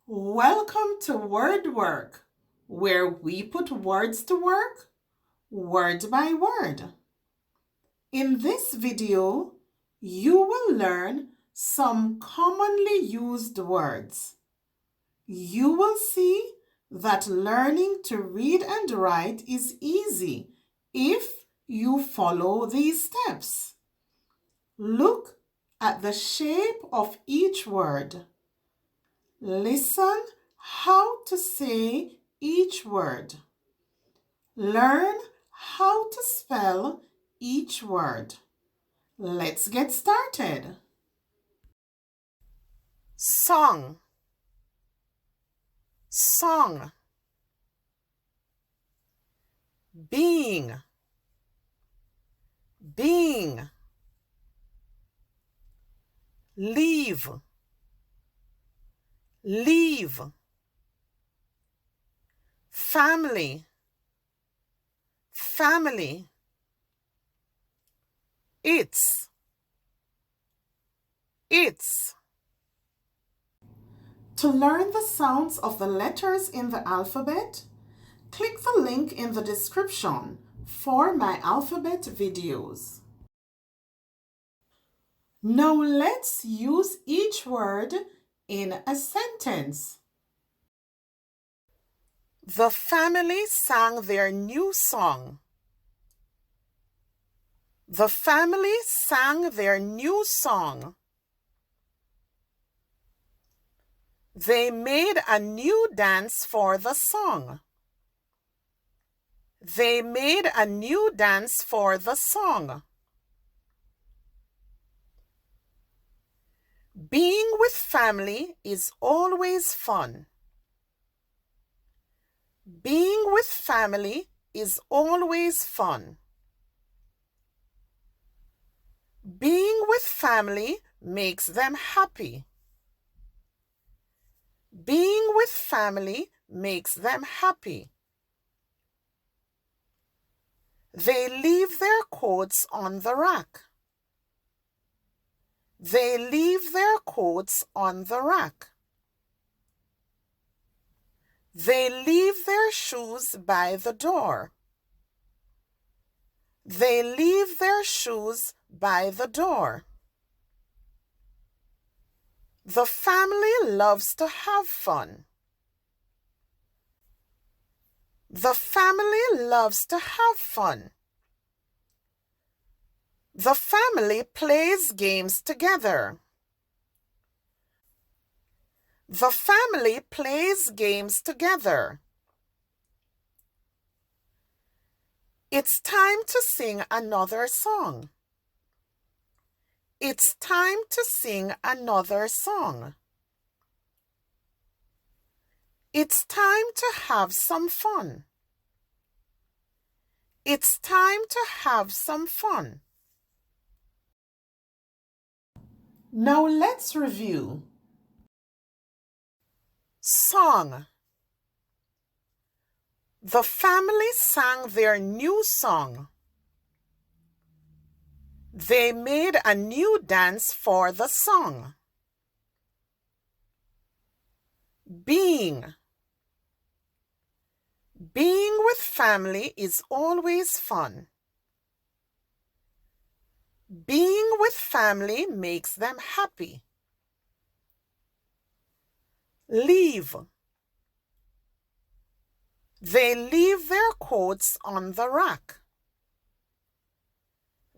Welcome to WordWork, where we put words to work, word by word. In this video, you will learn some commonly used words. You will see that learning to read and write is easy if you follow these steps. Look at the shape of each word. Listen how to say each word. Learn how to spell each word. Let's get started. Song, song. Being, being. Leave, leave. Family, family. It's, it's. To learn the sounds of the letters in the alphabet, click the link in the description for my alphabet videos. Now let's use each word in a sentence. The family sang their new song. The family sang their new song. They made a new dance for the song. They made a new dance for the song. Being with family is always fun. Being with family is always fun. Being with family makes them happy. Being with family makes them happy. They leave their coats on the rack. They leave their coats on the rack. They leave their shoes by the door. They leave their shoes by the door. The family loves to have fun. The family loves to have fun. The family plays games together. The family plays games together. It's time to sing another song. It's time to sing another song. It's time to have some fun. It's time to have some fun. Now let's review. Song. The family sang their new song. They made a new dance for the song. Being. Being with family is always fun. Being with family makes them happy. Leave. They leave their coats on the rack.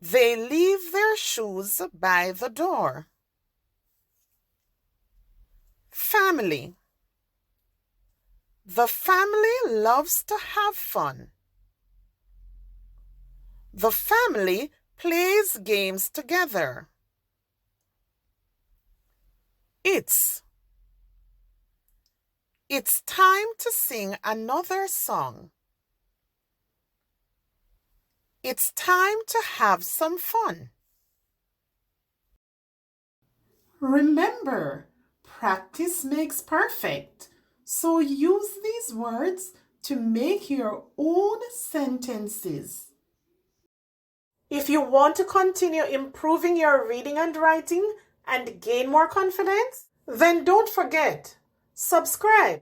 They leave their shoes by the door. Family. The family loves to have fun. The family plays games together. It's time to sing another song. It's time to have some fun. Remember, practice makes perfect. So use these words to make your own sentences. If you want to continue improving your reading and writing and gain more confidence, then don't forget, subscribe.